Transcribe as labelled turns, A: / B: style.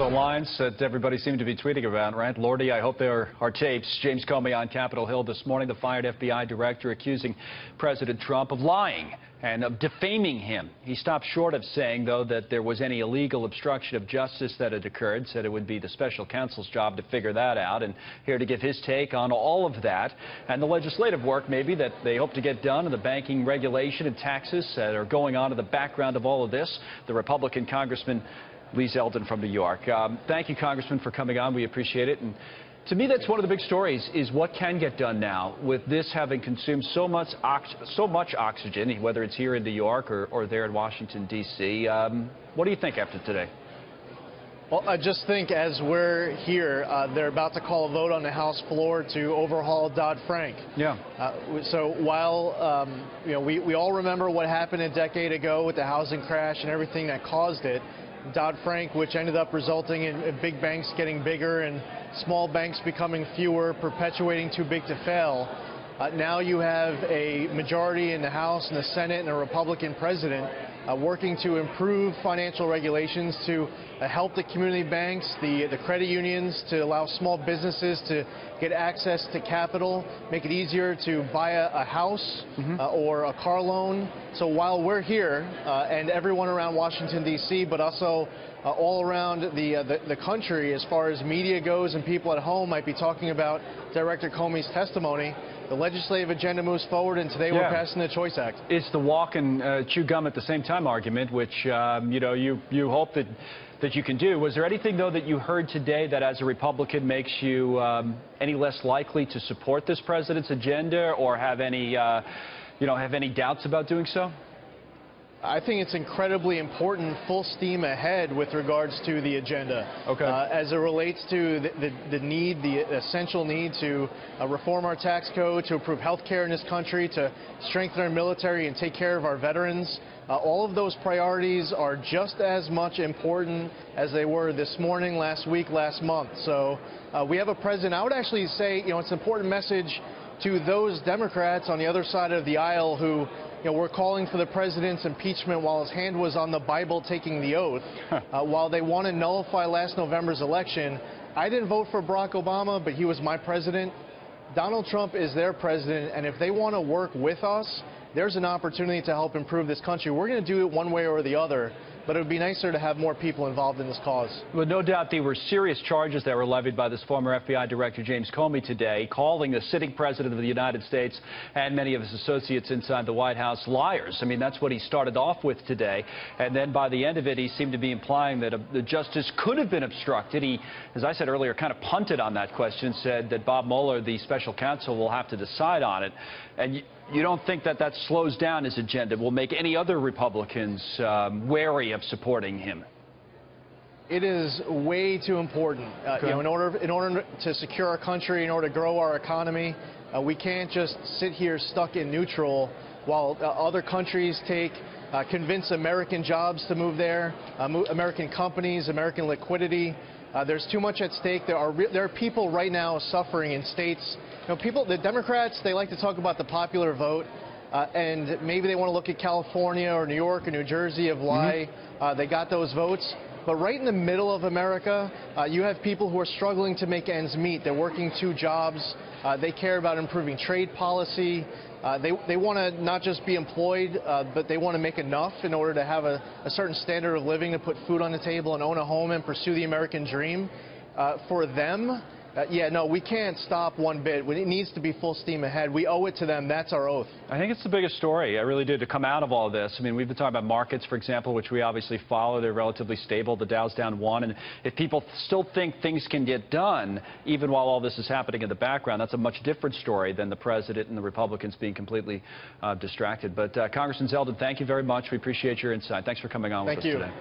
A: The lines that everybody seemed to be tweeting about, right? Lordy, I hope there are tapes. James Comey on Capitol Hill this morning, the fired FBI director accusing President Trump of lying and of defaming him. He stopped short of saying, though, that there was any illegal obstruction of justice that had occurred, said it would be the special counsel's job to figure that out, and here to give his take on all of that and the legislative work maybe that they hope to get done, and the banking regulation and taxes that are going on in the background of all of this, the Republican Congressman Zeldin from New York. Thank you, Congressman, for coming on. We appreciate it. And to me, that's one of the big stories, is what can get done now with this having consumed so much oxygen, whether it's here in New York or there in Washington, D.C. What do you think after today?
B: Well, I just think as we're here, they're about to call a vote on the House floor to overhaul Dodd-Frank.
A: Yeah.
B: So while we all remember what happened a decade ago with the housing crash and everything that caused it, Dodd-Frank, which ended up resulting in big banks getting bigger and small banks becoming fewer, perpetuating too big to fail. Now you have a majority in the House and the Senate and a Republican president working to improve financial regulations to help the community banks, the credit unions, to allow small businesses to get access to capital, make it easier to buy a house or a car loan. So while we're here and everyone around Washington, D.C., but also all around the country, as far as media goes and people at home might be talking about Director Comey's testimony, the legislative agenda moves forward, and today we're passing the Choice Act.
A: It's the walk and chew gum at the same time argument, which you hope that you can do. Was there anything, though, that you heard today that, as a Republican, makes you any less likely to support this president's agenda, or have any doubts about doing so?
B: I think it's incredibly important, full steam ahead with regards to the agenda.
A: Okay.
B: As it relates to the essential need to reform our tax code, to improve health care in this country, to strengthen our military and take care of our veterans. All of those priorities are just as much important as they were this morning, last week, last month. So we have a president. I would actually say, it's an important message to those Democrats on the other side of the aisle who were calling for the president's impeachment while his hand was on the Bible taking the oath. While they want to nullify last November's election, I didn't vote for Barack Obama, but he was my president. Donald Trump is their president, and if they want to work with us, there's an opportunity to help improve this country. We're going to do it one way or the other, but it would be nicer to have more people involved in this cause.
A: Well, no doubt there were serious charges that were levied by this former FBI Director James Comey today, calling the sitting president of the United States and many of his associates inside the White House liars. I mean, that's what he started off with today. And then by the end of it, he seemed to be implying that the justice could have been obstructed. He, as I said earlier, kind of punted on that question, said that Bob Mueller, the special counsel, will have to decide on it. And you don't think that slows down his agenda, will make any other Republicans wary of supporting him?
B: It is way too important. In order to secure our country, in order to grow our economy, we can't just sit here stuck in neutral while other countries convince American jobs to move there, American companies, American liquidity. There's too much at stake. There are people right now suffering in states. The Democrats, they like to talk about the popular vote, and maybe they want to look at California or New York or New Jersey of why they got those votes. But right in the middle of America, you have people who are struggling to make ends meet. They're working 2 jobs. They care about improving trade policy. They want to not just be employed, but they want to make enough in order to have a certain standard of living, to put food on the table and own a home and pursue the American dream. For them, we can't stop one bit. It needs to be full steam ahead. We owe it to them. That's our oath. I
A: think it's the biggest story. I really did, to come out of all this. I mean, we've been talking about markets, for example, which we obviously follow. They're relatively stable. The Dow's down 1. And if people still think things can get done, even while all this is happening in the background, that's a much different story than the president and the Republicans being completely distracted. But Congressman Zeldin, thank you very much. We appreciate your insight. Thanks for coming on with us today.